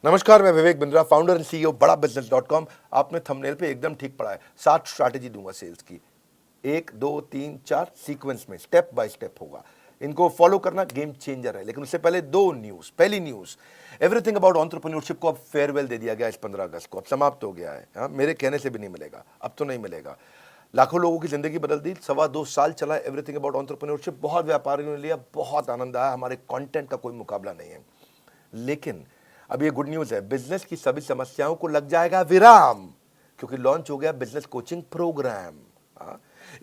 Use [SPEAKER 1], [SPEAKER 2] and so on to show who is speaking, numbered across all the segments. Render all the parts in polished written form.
[SPEAKER 1] नमस्कार, मैं Vivek Bindra, founder and CEO बड़ा बिजनेस.com। आपने थंबनेल पे एकदम ठीक पढ़ा है। 7 स्ट्रैटेजी दूंगा सेल्स की, 1 2 3 4 सीक्वेंस में, स्टेप बाय स्टेप होगा। इनको फॉलो करना गेम चेंजर है। लेकिन उससे पहले 2 न्यूज। पहली न्यूज, एवरीथिंग अबाउट एंटरप्रेन्योरशिप को अब फेयरवेल दे दिया गया इस 15 अगस्त को। अब समाप्त हो गया है। हाँ, मेरे कहने से भी नहीं मिलेगा, अब तो नहीं मिलेगा। लाखों लोगों की जिंदगी बदल दी। 2.25 साल चला एवरीथिंग अबाउट एंटरप्रेन्योरशिप। बहुत व्यापारियों ने लिया, बहुत आनंद आया। हमारे कंटेंट का कोई मुकाबला नहीं है। लेकिन अब ये गुड न्यूज है, बिजनेस की सभी समस्याओं को लग जाएगा विराम, क्योंकि लॉन्च हो गया बिजनेस कोचिंग प्रोग्राम।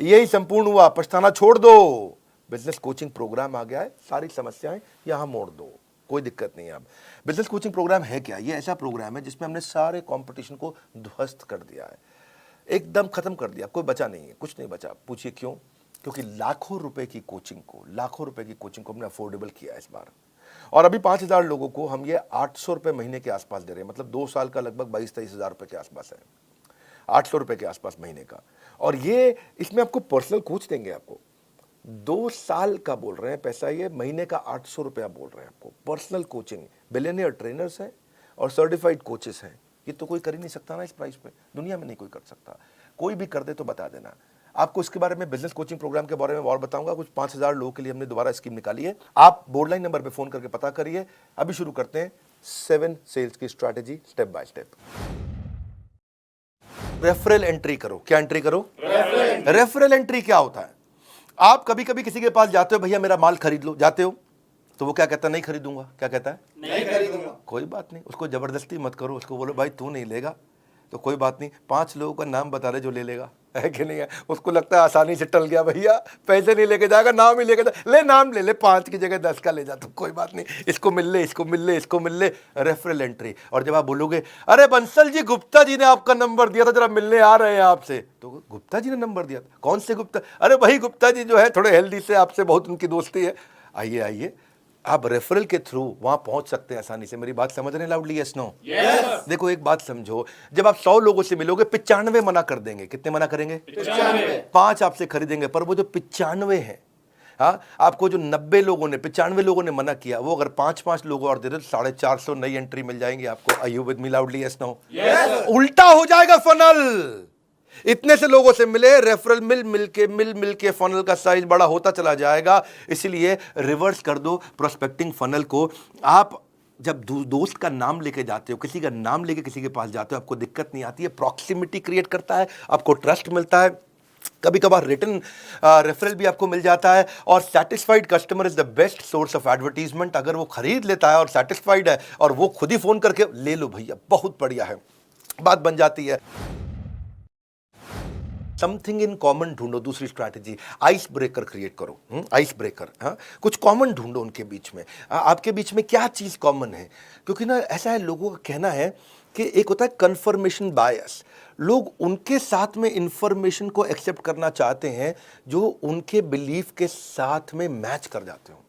[SPEAKER 1] यही संपूर्ण हुआ, पछताना छोड़ दो। बिजनेस कोचिंग प्रोग्राम आ गया है, सारी समस्याएं यहां मोड़ दो, कोई दिक्कत नहीं है। अब बिजनेस कोचिंग प्रोग्राम है क्या? ये ऐसा प्रोग्राम है जिसमें हमने सारे कंपटीशन को ध्वस्त कर दिया है, एकदम खत्म कर दिया। कोई बचा नहीं है, कुछ नहीं बचा। पूछिए क्यों? क्योंकि लाखों रुपए की कोचिंग को हमने अफोर्डेबल किया है इस बार। और अभी 5,000 लोगों को हम ये 800 रुपए महीने के आसपास दे रहे हैं। मतलब 2 साल का लगभग 22-23 हज़ार रुपए के आसपास है, 800 रुपए के आसपास महीने का। और ये इसमें आपको पर्सनल कोच देंगे। आपको 2 साल का बोल रहे हैं पैसा, ये महीने का 800 रुपया बोल रहे हैं आपको। पर्सनल कोचिंग, बिलियनियर ट्रेनर्स हैं और सर्टिफाइड कोचेस हैं। ये तो कोई कर ही नहीं सकता ना इस प्राइस पे, दुनिया में नहीं कोई कर सकता। कोई भी कर दे तो बता देना। आपको इसके बारे में, बिजनेस कोचिंग प्रोग्राम के बारे में और बताऊंगा। कुछ 5,000 लोगों के लिए हमने दोबारा स्कीम निकाली है। आप बोर्ड लाइन नंबर पे फोन करके पता करिए। अभी शुरू करते हैं 7 सेल्स की strategy, step by step. Referral entry करो। क्या एंट्री करो? रेफरल एंट्री क्या होता है? आप कभी कभी किसी के पास जाते हो, भैया मेरा माल खरीद लो, जाते हो तो वो क्या कहता है? नहीं खरीदूंगा। क्या कहता है? नहीं खरीदूंगा। कोई बात नहीं, उसको जबरदस्ती मत करो। उसको बोलो भाई तू नहीं लेगा तो कोई बात नहीं, 5 लोगों का नाम बता रहे जो ले लेगा, है कि नहीं है? उसको लगता है आसानी से टल गया, भैया पैसे नहीं लेके जाएगा, नाम ही लेके ले, नाम ले ले, 5 की जगह 10 का ले जा, तो कोई बात नहीं, इसको मिल ले, इसको मिल ले, इसको मिल ले। Referral entry. और जब आप बोलोगे अरे बंसल जी, गुप्ता जी ने आपका नंबर दिया था, जरा मिलने आ रहे हैं आपसे, तो गुप्ता जी ने नंबर दिया था? कौन से गुप्ता? अरे वही गुप्ता जी जो है, थोड़े हेल्दी से, आपसे बहुत उनकी दोस्ती है। आइए आइए, आप रेफरल के थ्रू वहां पहुंच सकते हैं आसानी से। मेरी बात समझ रहे हैं लाउडली? Yes no? यस। देखो एक बात समझो, जब आप 100 लोगों से मिलोगे, 95 मना कर देंगे। कितने मना करेंगे? 95। 5 आपसे खरीदेंगे, पर वो जो 95 है, हाँ, आपको जो 90 लोगों ने, 95 लोगों ने मना किया, वो अगर 5-5 लोग और दे दे तो 450 नई एंट्री मिल जाएंगी आपको। Are you with me loudly? Yes no? Yes. उल्टा हो जाएगा फनल। इतने से लोगों से मिले, रेफरल मिल के फनल का साइज बड़ा होता चला जाएगा। इसलिए रिवर्स कर दो प्रोस्पेक्टिंग फनल को। आप जब दोस्त का नाम लेके जाते हो, किसी का नाम लेके किसी के पास जाते हो, आपको दिक्कत नहीं आती है। प्रॉक्सिमिटी क्रिएट करता है, आपको ट्रस्ट मिलता है। कभी कभार रिटर्न रेफरल भी आपको मिल जाता है। और satisfied customer is the best source of advertisement. अगर वो खरीद लेता है और सेटिस्फाइड है और वो खुद ही फोन करके ले लो भैया, बहुत बढ़िया है, बात बन जाती है। समथिंग इन कॉमन ढूंढो। दूसरी स्ट्रैटेजी, आइस ब्रेकर क्रिएट करो। आइस ब्रेकर, हाँ, कुछ कॉमन ढूंढो उनके बीच में। आपके बीच में क्या चीज कॉमन है? क्योंकि ना ऐसा है, लोगों का कहना है कि एक होता है कंफर्मेशन बायस। लोग उनके साथ में इंफॉर्मेशन को एक्सेप्ट करना चाहते हैं जो उनके बिलीफ के साथ में मैच कर जाते हो,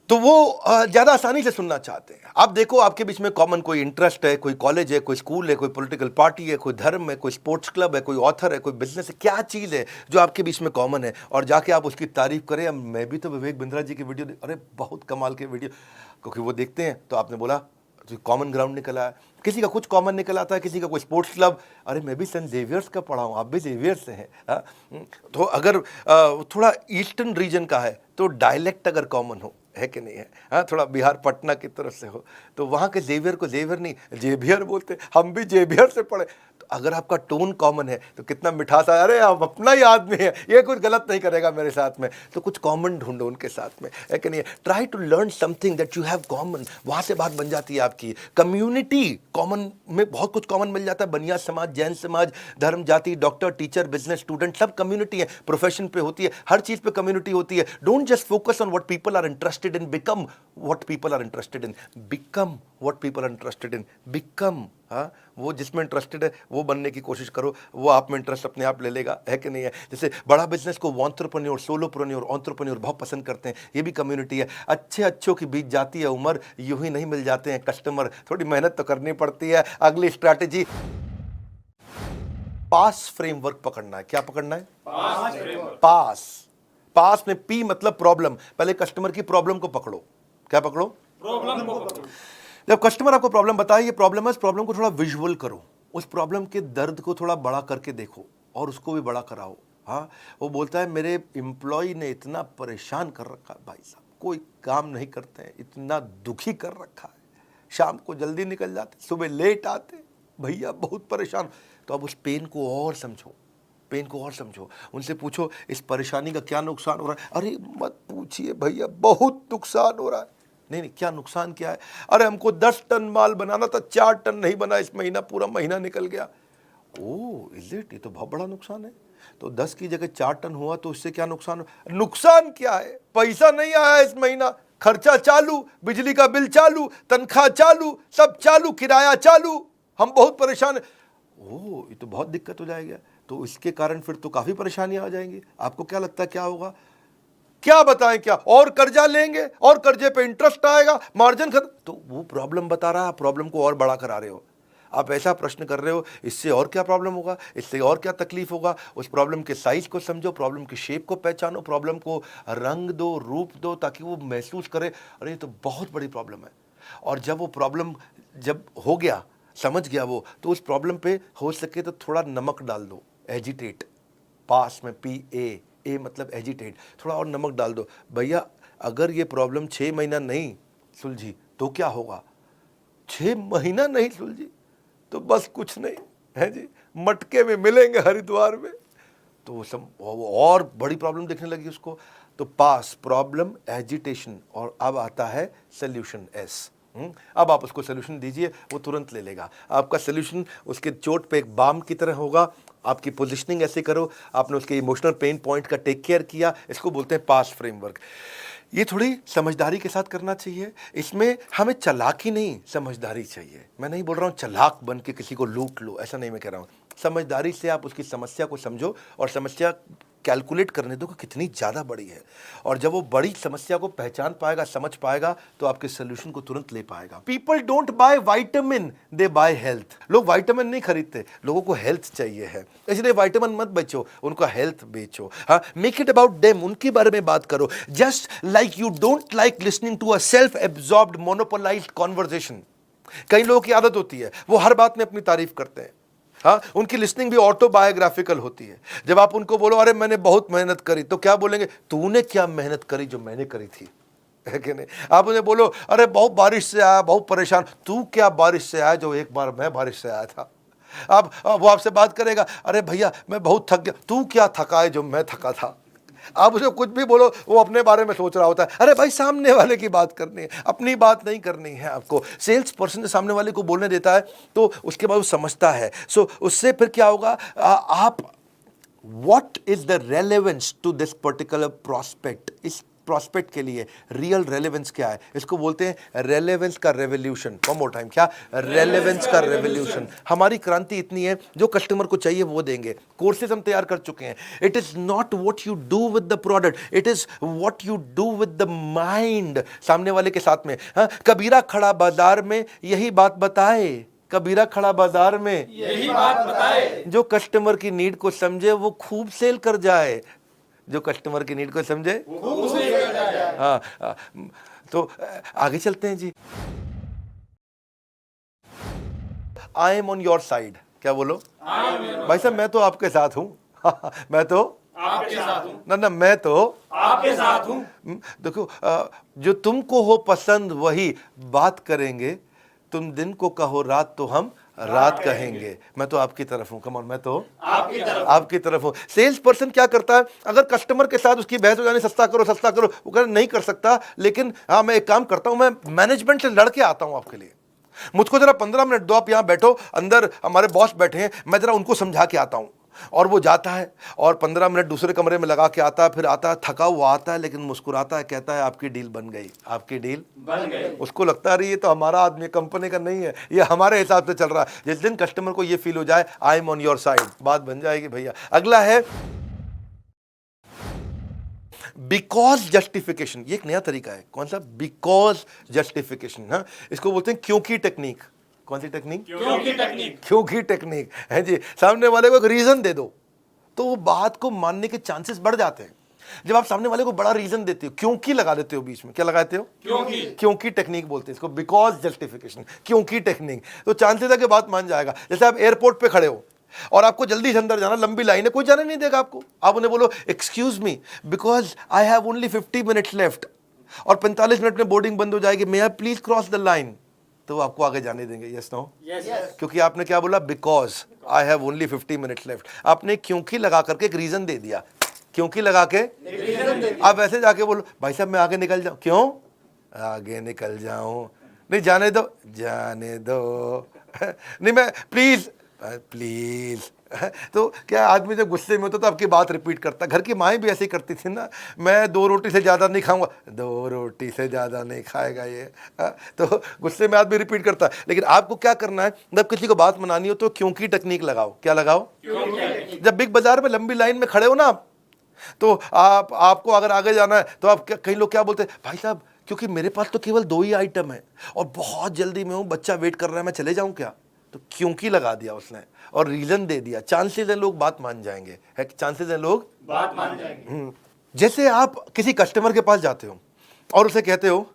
[SPEAKER 1] तो वो ज्यादा आसानी से सुनना चाहते हैं। आप देखो, आपके बीच में कॉमन कोई इंटरेस्ट है, कोई कॉलेज है, कोई स्कूल है, कोई पॉलिटिकल पार्टी है, कोई धर्म है, कोई स्पोर्ट्स क्लब है, कोई ऑथर है, कोई बिजनेस है। क्या चीज है जो आपके बीच में कॉमन है? और जाके आप उसकी तारीफ करें। मैं भी तो विवेक बिंद्रा जी की वीडियो अरे बहुत कमाल के वीडियो, क्योंकि वो देखते हैं। तो आपने बोला कॉमन ग्राउंड निकला है, किसी का कुछ कॉमन निकल आता है, किसी का कोई स्पोर्ट्स क्लब। अरे मैं भी सेंट जेवियर्स का पढ़ा हूँ, आप भी जेवियर्स से हैं। तो अगर थोड़ा ईस्टर्न रीजन का है तो डायलेक्ट अगर कॉमन हो, है कि नहीं है? हाँ, थोड़ा बिहार पटना की तरफ से हो तो वहाँ के जेवियर को जेवियर नहीं जेवियर बोलते, हम भी जेवियर से पढ़े। तो अगर आपका टोन कॉमन है तो कितना मिठास है, अरे आप अपना ही आदमी है, ये कुछ गलत नहीं करेगा मेरे साथ में। तो कुछ कॉमन ढूंढो उनके साथ में, है कि नहीं? Try to learn something that you have common. वहाँ से बात बन जाती है आपकी। कम्युनिटी कॉमन में बहुत कुछ कॉमन मिल जाता है। बनिया समाज, जैन समाज, धर्म, जाति, डॉक्टर, टीचर, बिजनेस, स्टूडेंट, सब कम्युनिटी है। प्रोफेशन पे होती है, हर चीज पे कम्युनिटी होती है। Don't just focus on what people are interested in, become what people are interested in. Become what people are interested in. Become, हाँ, वो जिसमें इंटरेस्टेड है वो बनने की कोशिश करो, वो आप में इंटरेस्ट अपने आप ले लेगा, है कि नहीं है? जैसे बड़ा बिजनेस को एंटरप्रेन्योर, सोलोप्रेन्योर, एंटरप्रेन्योर बहुत पसंद करते हैं, ये भी कम्युनिटी है। अच्छों की बीत जाती है उम्र, यूं ही नहीं मिल जाते हैं कस्टमर, थोड़ी मेहनत तो करनी पड़ती है। अगली स्ट्रैटेजी, पास फ्रेमवर्क पकड़ना है। क्या पकड़ना है? पास। पास में पी मतलब प्रॉब्लम। पहले कस्टमर की प्रॉब्लम को पकड़ो। क्या पकड़ो? प्रॉब्लम को पकड़ो। जब कस्टमर आपको प्रॉब्लम बताए, ये प्रॉब्लम है, इस प्रॉब्लम को थोड़ा विजुअल करो, उस प्रॉब्लम के दर्द को थोड़ा बड़ा करके देखो और उसको भी बड़ा कराओ। हाँ, वो बोलता है मेरे एम्प्लॉय ने इतना परेशान कर रखा है भाई साहब, कोई काम नहीं करते हैं, इतना दुखी कर रखा है, शाम को जल्दी निकल जाते, सुबह लेट आते, भैया बहुत परेशान। तो अब उस पेन को और समझो, पेन को और समझो, उनसे पूछो इस परेशानी का क्या नुकसान हो रहा है। अरे मत पूछिए भैया, बहुत नुकसान हो रहा है। नहीं, क्या नुकसान क्या है? अरे हमको 10 टन माल बनाना था, 4 टन नहीं बना इस महीना, पूरा महीना निकल गया। ओह इज इट, ये तो बहुत बड़ा नुकसान है। तो 10 की जगह 4 टन हुआ तो इससे क्या नुकसान? नुकसान क्या है? पैसा नहीं आया इस महीना, खर्चा चालू, बिजली का बिल चालू, तनख्वाह चालू, सब चालू, किराया चालू, हम बहुत परेशान है। ओह ये तो बहुत दिक्कत हो जाएगी। तो इसके कारण फिर तो काफी परेशानियां आ जाएंगी। आपको क्या लगता है क्या होगा? क्या बताएं, क्या और कर्जा लेंगे और कर्जे पे इंटरेस्ट आएगा, मार्जिन खत्म। तो वो प्रॉब्लम बता रहा है, प्रॉब्लम को और बड़ा करा रहे हो। आप ऐसा प्रश्न कर रहे हो, इससे और क्या प्रॉब्लम होगा, इससे और क्या तकलीफ होगा। उस प्रॉब्लम के साइज को समझो, प्रॉब्लम की शेप को पहचानो, प्रॉब्लम को रंग दो, रूप दो, ताकि वो महसूस करे अरे ये तो बहुत बड़ी प्रॉब्लम है। और जब वो प्रॉब्लम जब हो गया, समझ गया वो, तो उस प्रॉब्लम पे हो सके तो थोड़ा नमक डाल दो, एजिटेट, पास में PA मतलब एजिटेट, थोड़ा और नमक डाल दो। भैया अगर ये प्रॉब्लम 6 महीना नहीं सुलझी तो क्या होगा? 6 महीना नहीं सुलझी तो बस कुछ नहीं है जी, मटके में मिलेंगे हरिद्वार में। तो वो और बड़ी प्रॉब्लम देखने लगी उसको। तो पास, प्रॉब्लम, एजिटेशन, और अब आता है सोल्यूशन S। अब आप उसको सोल्यूशन दीजिए, वो तुरंत ले लेगा। आपका सोल्यूशन उसके चोट पे एक बाम की तरह होगा। आपकी पोजीशनिंग ऐसे करो, आपने उसके इमोशनल पेन पॉइंट का टेक केयर किया, इसको बोलते हैं पास फ्रेमवर्क। ये थोड़ी समझदारी के साथ करना चाहिए। इसमें हमें चालाकी नहीं, समझदारी चाहिए। मैं नहीं बोल रहा हूँ चालाक बन के किसी को लूट लो, ऐसा नहीं मैं कह रहा हूँ। समझदारी से आप उसकी समस्या को समझो और समस्या कैलकुलेट करने दो कि कितनी ज़्यादा बड़ी है। और जब वो बड़ी समस्या को पहचान पाएगा, समझ पाएगा, तो आपके सोल्यूशन को तुरंत ले पाएगा। People don't buy vitamin, they by health. लोग वाइटामिन नहीं खरीदते, लोगों को हेल्थ चाहिए है, इसलिए वाइटामिन मत बेचो, उनको हेल्थ बेचो। हाँ, मेक इट अबाउट देम, उनके बारे में बात करो। Just like you don't like listening to a self absorbed monopolised conversation. कई लोगों की आदत होती है, वो हर बात में अपनी तारीफ करते हैं। हाँ, उनकी लिसनिंग भी ऑटोबायोग्राफिकल होती है। जब आप उनको बोलो अरे मैंने बहुत मेहनत करी, तो क्या बोलेंगे? तूने क्या मेहनत करी जो मैंने करी थी, है कि नहीं? आप उन्हें बोलो अरे बहुत बारिश से आया, बहुत परेशान, तू क्या बारिश से आया जो एक बार मैं बारिश से आया था। अब वो आपसे बात करेगा, अरे भैया मैं बहुत थक गया, तू क्या थका है जो मैं थका था। आप उसे कुछ भी बोलो, वो अपने बारे में सोच रहा होता है। अरे भाई सामने वाले की बात करनी है, अपनी बात नहीं करनी है आपको। सेल्स पर्सन सामने वाले को बोलने देता है तो उसके बाद वो समझता है। सो उससे फिर क्या होगा, आप what is the relevance to this particular prospect, इस प्रोस्पेक्ट के लिए रियल रेलेवेंस क्या है, इसको बोलते हैं रेलेवेंस का रेवोल्यूशन। वन मोर टाइम, क्या? रेलेवेंस का रेवोल्यूशन। हमारी क्रांति इतनी है, जो कस्टमर को चाहिए वो देंगे। कोर्सेज हम तैयार कर चुके हैं। It is not what you do with the product, it is what you do with the mind, सामने वाले के साथ में। हाँ, कबीरा खड़ा बाजार में यही बात बताए, कबीरा खड़ा बाजार में यही बात बताए, जो कस्टमर की नीड को समझे वो खूब सेल कर जाए, जो कस्टमर की नीड को समझे खूब सेल कर जाए। हाँ, तो आगे चलते हैं जी। I am on your side, क्या बोलो? भाई साहब मैं तो आपके साथ हूँ। मैं तो आपके साथ हूँ ना, मैं तो आपके साथ हूँ। देखो, जो तुमको हो पसंद वही बात करेंगे, तुम दिन को कहो रात तो हम रात कहेंगे। मैं तो आपकी तरफ हूं, कम ऑन, मैं तो आपकी तरफ हूं। सेल्स पर्सन क्या करता है, अगर कस्टमर के साथ उसकी बहस हो जानी, सस्ता करो सस्ता करो, वो कहना नहीं कर सकता, लेकिन हाँ मैं एक काम करता हूं, मैं मैनेजमेंट से लड़के आता हूं आपके लिए, मुझको जरा 15 मिनट दो, आप यहां बैठो, अंदर हमारे बॉस बैठे हैं, मैं जरा उनको समझा के आता हूं। और वो जाता है और 15 मिनट दूसरे कमरे में लगा के आता है, फिर आता है थका हुआ आता है, लेकिन मुस्कुराता है, कहता है आपकी डील बन गई, आपकी डील बन गई। उसको लगता है ये तो हमारा आदमी, कंपनी का नहीं है, ये हमारे हिसाब से चल रहा है। जिस दिन कस्टमर को ये फील हो जाए आई एम ऑन योर साइड, बात बन जाएगी भैया। अगला है बिकॉज जस्टिफिकेशन। ये एक नया तरीका है। कौन सा? Because justification. हाँ, इसको बोलते हैं क्योंकि टेक्निक। कौन सी टेक्निक? क्योंकि टेक्निक। क्योंकि टेक्निक है जी। सामने वाले को एक रीजन दे दो तो वो बात को मानने के चांसेस बढ़ जाते हैं। जब आप सामने वाले को बड़ा रीजन देते हो, क्योंकि लगा देते हो बीच में, क्या लगाते हो? क्योंकि टेक्निक बोलते हैं इसको, बिकॉज जस्टिफिकेशन, क्योंकि टेक्निक। तो चांसेस है कि बात मान जाएगा। जैसे आप एयरपोर्ट पे खड़े हो और आपको जल्दी से अंदर जाना, लंबी लाइन है, कोई जाने नहीं देगा आपको। आप उन्हें बोलो excuse me because I have only 50 minutes left और 45 मिनट में बोर्डिंग बंद हो जाएगी, may I please cross the line, तो वो आपको आगे जाने देंगे। Yes no? क्योंकि आपने क्या बोला? Because I have only 50 minutes left. आपने क्योंकि लगा करके एक रीजन दे दिया, क्योंकि लगा के। आप ऐसे जाके बोलो भाई साहब मैं आगे निकल जाऊं, क्यों आगे निकल जाऊं? नहीं जाने दो, जाने दो नहीं मैं प्लीज प्लीज। तो क्या आदमी जब गुस्से में होता तो आपकी बात रिपीट करता। घर की माएँ भी ऐसे ही करती थी ना, मैं 2 रोटी से ज़्यादा नहीं खाऊंगा, 2 रोटी से ज़्यादा नहीं खाएगा ये। तो गुस्से में आदमी रिपीट करता है। लेकिन आपको क्या करना है, जब किसी को बात मनानी हो तो क्योंकि टेक्निक लगाओ। क्या लगाओ? जब बिग बाजार में लंबी लाइन में खड़े हो ना आप, तो आपको अगर आगे जाना है तो आप कई लोग क्या बोलते हैं, भाई साहब क्योंकि मेरे पास तो केवल 2 ही आइटम है और बहुत जल्दी में हूँ, बच्चा वेट कर रहा है, मैं चले जाऊँ क्या? तो क्योंकि लगा दिया उसने और रीजन दे दिया। चांसेस है लोग बात मान जाएंगे, है चांसेस है लोग बात मान जाएंगे। जैसे आप किसी कस्टमर के पास जाते हो और उसे कहते हो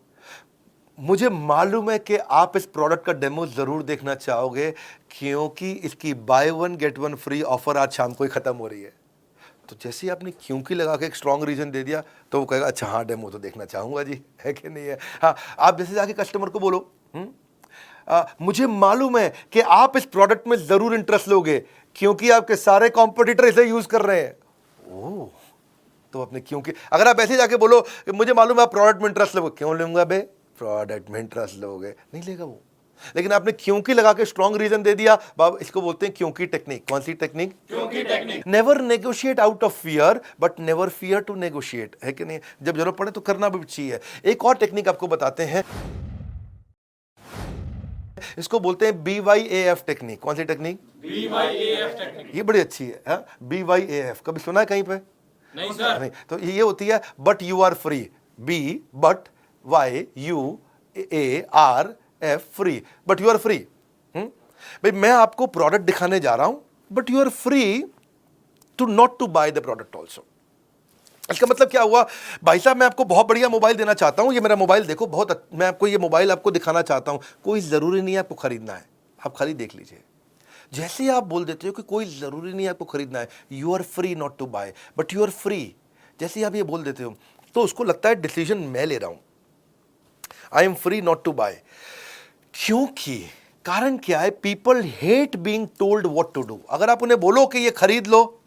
[SPEAKER 1] मुझे मालूम है कि आप इस प्रोडक्ट का डेमो जरूर देखना चाहोगे क्योंकि इसकी बाय 1 गेट 1 फ्री ऑफर आज शाम को ही खत्म हो रही है। तो जैसे ही आपने क्योंकि लगा के एक स्ट्रॉन्ग रीजन दे दिया तो वो कहेगा अच्छा हाँ डेमो तो देखना चाहूंगा जी, है कि नहीं है? हाँ, आप जैसे जाके कस्टमर को बोलो मुझे मालूम है कि आप इस प्रोडक्ट में जरूर इंटरेस्ट लोगे क्योंकि आपके सारे कॉम्पिटिटर इसे यूज कर रहे हैं। ओह, तो अपने क्योंकि अगर आप ऐसे जाके बोलो कि मुझे मालूम है आप प्रोडक्ट में इंटरेस्ट लोगे, क्यों लूंगा बे, प्रोडक्ट में इंटरेस्ट लोगे, नहीं लेगा वो। लेकिन आपने क्योंकि लगा के स्ट्रॉन्ग रीजन दे दिया, बाबा इसको बोलते हैं क्योंकि टेक्निक। कौन सी टेक्निक? क्योंकि technique. Never negotiate out of fear but never fear to negotiate, है कि नहीं? जब जरूरत पड़े तो करना भी चाहिए। एक और टेक्निक आपको बताते हैं, इसको बोलते हैं BYAF टेक्निक। कौन सी टेक्निक? BYAF technique. ये बड़ी अच्छी है। BYAF कभी सुना है कहीं पे? नहीं सर। नहीं, तो ये होती है but you are free. B but YUARF free, but you are free. भाई मैं आपको प्रोडक्ट दिखाने जा रहा हूं but you are free to not to buy the product also. इसका मतलब क्या हुआ, भाई साहब मैं आपको बहुत बढ़िया मोबाइल देना चाहता हूं, ये मेरा मोबाइल देखो, मैं आपको ये मोबाइल आपको दिखाना चाहता हूं, कोई ज़रूरी नहीं है आपको खरीदना है, आप खाली देख लीजिए। जैसे ही आप बोल देते हो कि कोई ज़रूरी नहीं है आपको खरीदना है, you are free not to buy but you are free, जैसे ही आप ये बोल देते हो तो उसको लगता है डिसीजन मैं ले रहा हूं, I am free not to buy. क्योंकि कारण क्या है, people hate being told what to do. अगर आप उन्हें बोलो कि ये खरीद लो,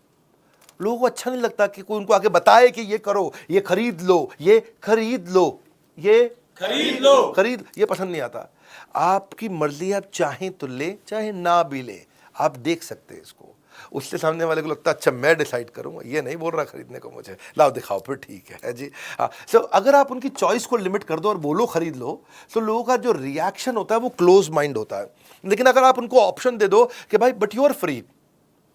[SPEAKER 1] लोगों को अच्छा नहीं लगता कि कोई उनको आगे बताए कि ये करो, ये खरीद लो, ये खरीद लो, ये खरीद लो, ये पसंद नहीं आता। आपकी मर्जी, आप चाहें तो ले, चाहे ना भी ले, आप देख सकते हैं इसको। उससे सामने वाले को लगता है अच्छा मैं डिसाइड करूंगा, ये नहीं बोल रहा खरीदने को मुझे, लाओ दिखाओ फिर ठीक है जी। हाँ, सो अगर आप उनकी चॉइस को लिमिट कर दो और बोलो खरीद लो, तो लोगों का जो रिएक्शन होता है वो क्लोज माइंड होता है। लेकिन अगर आप उनको ऑप्शन दे दो कि भाई बट यू आर फ्री,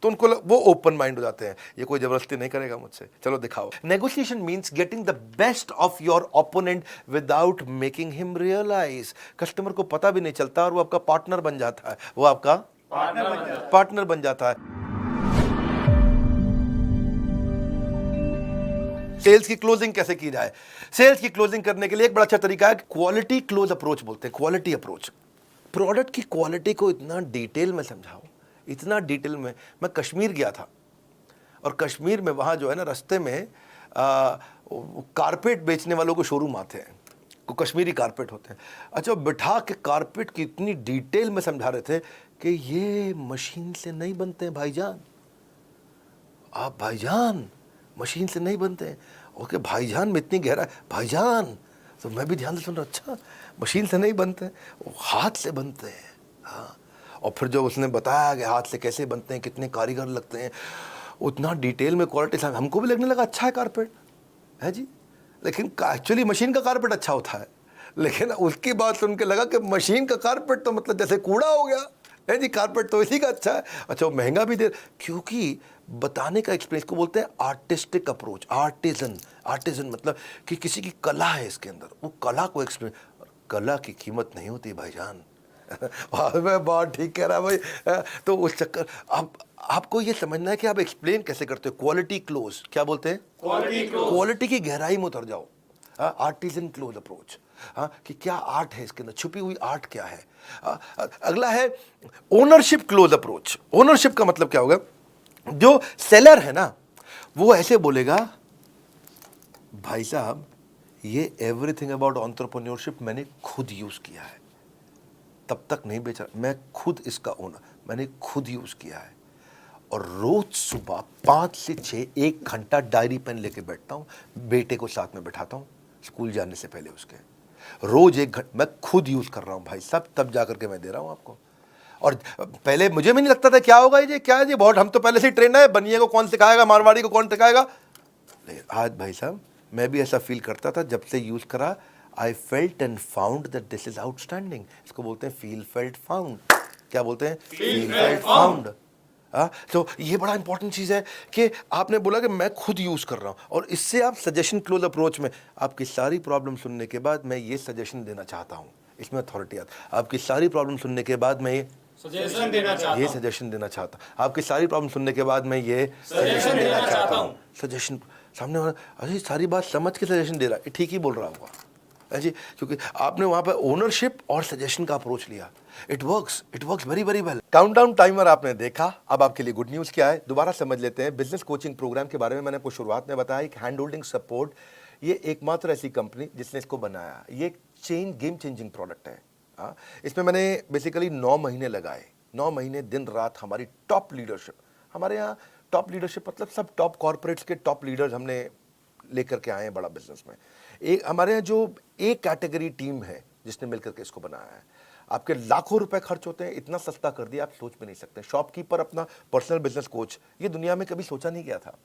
[SPEAKER 1] तो उनको वो ओपन माइंड हो जाते हैं, ये कोई जबरदस्ती नहीं करेगा मुझसे, चलो दिखाओ। Negotiation means getting the best of your opponent without making him realise. Customer को पता भी नहीं चलता और वो आपका पार्टनर बन जाता है, वो आपका पार्टनर बन जाता है। सेल्स की क्लोजिंग कैसे की जाए? सेल्स की क्लोजिंग करने के लिए एक बड़ा अच्छा तरीका है, क्वालिटी क्लोज अप्रोच बोलते हैं, क्वालिटी अप्रोच। प्रोडक्ट की क्वालिटी को इतना डिटेल में समझाओ, इतना डिटेल में। मैं कश्मीर गया था और कश्मीर में वहाँ जो है ना, रास्ते में कारपेट बेचने वालों को शोरूम आते हैं, को कश्मीरी कारपेट होते हैं। अच्छा, बिठा के कारपेट की इतनी डिटेल में समझा रहे थे कि ये मशीन से नहीं बनते हैं भाईजान, आप भाईजान मशीन से नहीं बनते हैं। ओके भाईजान में इतनी गहरा, भाईजान तो मैं भी ध्यान से सुन रहा, अच्छा मशीन से नहीं बनते हैं, वो हाथ से बनते हैं। हाँ, और फिर जो उसने बताया कि हाथ से कैसे बनते हैं, कितने कारीगर लगते हैं, उतना डिटेल में क्वालिटी से हमको भी लगने लगा अच्छा है कारपेट, है जी। लेकिन एक्चुअली मशीन का कारपेट अच्छा होता है, लेकिन उसकी बात सुन के लगा कि मशीन का कारपेट तो मतलब जैसे कूड़ा हो गया, है जी, कारपेट तो इसी का अच्छा है। अच्छा, वो महंगा भी दे, क्योंकि बताने का एक्सपीरियंस को बोलते हैं आर्टिस्टिक अप्रोच। आर्टिजन मतलब कि किसी की कला है इसके अंदर, वो कला को एक्सपीरियंस। कला की कीमत नहीं होती भाईजान। मैं बहुत ठीक कह रहा भाई। तो उस चक्कर आपको ये समझना है कि आप एक्सप्लेन कैसे करते हो। क्वालिटी क्लोज, क्या बोलते हैं?
[SPEAKER 2] Quality close.
[SPEAKER 1] क्वालिटी की गहराई में उतर जाओ। आर्टिजन क्लोज अप्रोच, कि क्या आर्ट है इसके अंदर, छुपी हुई आर्ट क्या है। अगला है ओनरशिप क्लोज अप्रोच। ओनरशिप का मतलब क्या होगा? जो सेलर है ना, वो ऐसे बोलेगा, भाई साहब ये एवरीथिंग अबाउट एंटरप्रेन्योरशिप मैंने खुद यूज किया है, तब तक नहीं बेचा, मैं खुद इसका ओनर, मैंने खुद यूज किया है। और रोज सुबह 5 से 6 1 घंटा डायरी पेन लेके बैठता हूँ, बेटे को साथ में बैठाता हूँ स्कूल जाने से पहले उसके, रोज 1 घंटा मैं खुद यूज कर रहा हूँ भाई साहब, तब जाकर के मैं दे रहा हूँ आपको। और पहले मुझे भी नहीं लगता था क्या होगा ये, क्या है ये, बहुत हम तो पहले से ही ट्रेन है, बनिए को कौन सिखाएगा, मारवाड़ी को कौन सिखाएगा। लेकिन आज भाई साहब मैं भी ऐसा फील करता था, जब से यूज करा I felt and found that this is outstanding. इसको बोलते हैं फील फेल्ट फाउंड। क्या बोलते हैं? Feel felt found. तो ये बड़ा इंपॉर्टेंट चीज़ है कि आपने बोला कि मैं खुद यूज़ कर रहा हूँ, और इससे आप सजेशन क्लोज अप्रोच में आपकी सारी प्रॉब्लम सुनने के बाद मैं ये सजेशन देना चाहता हूँ, इसमें अथॉरिटी आता। आपकी सारी प्रॉब्लम सुनने के बाद मैं ये
[SPEAKER 2] सजेशन देना चाहता हूँ,
[SPEAKER 1] ये सजेशन देना चाहता हूँ। आपकी सारी प्रॉब्लम सुनने के बाद मैं ये सजेशन देना चाहता हूँ। सजेशन सामने वाला अरे सारी बात समझ के सजेशन दे रहा है, ठीक ही बोल रहा होगा जी, क्योंकि आपने वहां पर ओनरशिप और सजेशन का अप्रोच लिया। It works very very well. Countdown timer आपने देखा, अब आपके लिए गुड न्यूज़ क्या है दोबारा समझ लेते हैं। बिजनेस कोचिंग प्रोग्राम के बारे में मैंने आपको शुरुआत में बताया, एक हैंड होल्डिंग सपोर्ट, ये एकमात्र ऐसी कंपनी जिसने इसको बनाया। ये एक गेम चेंजिंग प्रोडक्ट है। इसमें मैंने बेसिकली 9 महीने लगाए, 9 महीने दिन रात हमारी टॉप लीडरशिप, हमारे यहाँ टॉप लीडरशिप मतलब सब टॉप कॉर्पोरेट्स के टॉप लीडर्स हमने लेकर के आए हैं बड़ा बिजनेस में। एक हमारे यहाँ जो एक कैटेगरी टीम है जिसने मिलकर के इसको बनाया है। आपके लाखों रुपए खर्च होते हैं, इतना सस्ता कर दिया आप सोच भी नहीं सकते। शॉपकीपर अपना पर्सनल बिजनेस कोच, ये दुनिया में कभी सोचा नहीं गया था।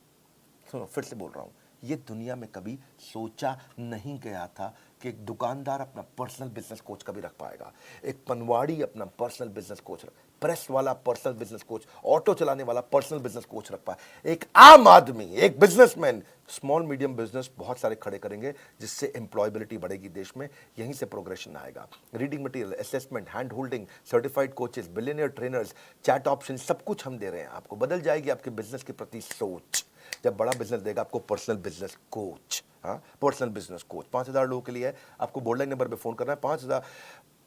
[SPEAKER 1] सुनो फिर से बोल रहा हूँ, ये दुनिया में कभी सोचा नहीं गया था कि एक दुकानदार अपना पर्सनल बिजनेस कोच कभी रख पाएगा, एक पनवाड़ी अपना पर्सनल बिजनेस कोच रख, प्रेस वाला पर्सनल बिजनेस कोच, ऑटो चलाने वाला पर्सनल बिजनेस कोच रख पाए, एक आम आदमी, एक बिजनेसमैन, स्मॉल मीडियम बिजनेस बहुत सारे खड़े करेंगे, जिससे एम्प्लॉयबिलिटी बढ़ेगी देश में, यहीं से प्रोग्रेशन आएगा। Reading material, assessment, hand holding, certified coaches, billionaire trainers, chat option, सब कुछ हम दे रहे हैं आपको। बदल जाएगी आपके बिजनेस के प्रति सोच जब बड़ा बिजनेस देगा आपको personal business coach. Personal business coach 5000 लोगों के लिए है। आपको बोर्ड लाइन नंबर पे फोन करना है। 5000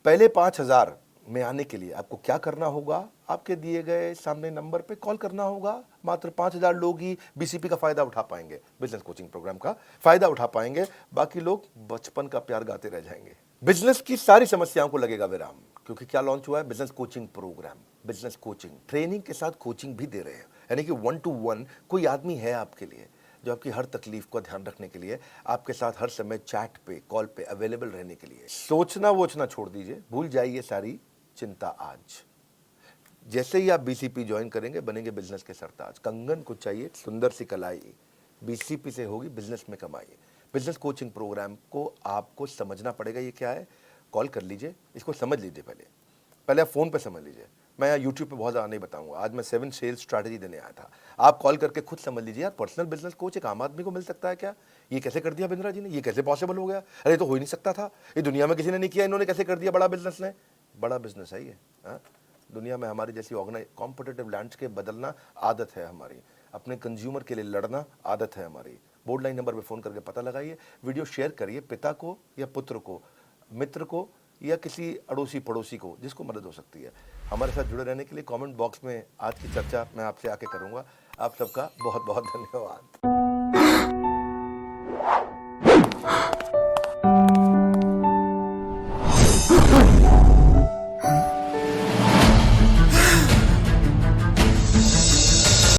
[SPEAKER 1] पहले 5000 में आने के लिए आपको क्या करना होगा, आपके दिए गए सामने नंबर पे कॉल करना होगा। मात्र 5000 लोग ही बीसीपी का फायदा उठा पाएंगे, बिजनेस कोचिंग प्रोग्राम का फायदा उठा पाएंगे, बाकी लोग बचपन का प्यार गाते रह जाएंगे। बिजनेस की सारी समस्याओं को लगेगा विराम, क्योंकि क्या लॉन्च हुआ है? Business coaching programme. Business coaching training के साथ कोचिंग भी दे रहे हैं, यानी कि 1 to 1 कोई आदमी है आपके लिए जो आपकी हर तकलीफ को ध्यान रखने के लिए आपके साथ हर समय चैट पे, कॉल पे अवेलेबल रहने के लिए। सोचना वोचना छोड़ दीजिए, भूल जाइए सारी चिंता। आज जैसे ही आप बीसीपी ज्वाइन करेंगे बनेंगे बिजनेस के सरताज। कंगन को चाहिए सुंदर सी कलाई, बीसीपी से होगी बिजनेस में कमाई। बिजनेस कोचिंग प्रोग्राम को आपको समझना पड़ेगा, ये क्या है। कॉल कर लीजिए, इसको समझ लीजिए, पहले आप फोन पे समझ लीजिए। मैं यहाँ यूट्यूब पे बहुत ज़्यादा नहीं बताऊंगा, आज मैं 7 सेल्स स्ट्रैटेजी देने आया था। आप कॉल करके खुद समझ लीजिए यार, पर्सनल बिजनेस कोच एक आम आदमी को मिल सकता है क्या? ये कैसे कर दिया बिंद्रा जी ने, ये कैसे पॉसिबल हो गया? अरे तो हो ही नहीं सकता था, ये दुनिया में किसी ने नहीं किया, इन्होंने कैसे कर दिया? बड़ा बिजनेस ने, बड़ा बिजनेस है ये। दुनिया में हमारी जैसी कॉम्पिटिटिव लैंडस्केप बदलना आदत है हमारी, अपने कंज्यूमर के लिए लड़ना आदत है हमारी। बोर्ड लाइन नंबर पे फ़ोन करके पता लगाइए, वीडियो शेयर करिए पिता को या पुत्र को, मित्र को या किसी अड़ोसी पड़ोसी को जिसको मदद हो सकती है। हमारे साथ जुड़े रहने के लिए कमेंट बॉक्स में आज की चर्चा मैं आपसे आके करूंगा। आप सबका बहुत बहुत धन्यवाद।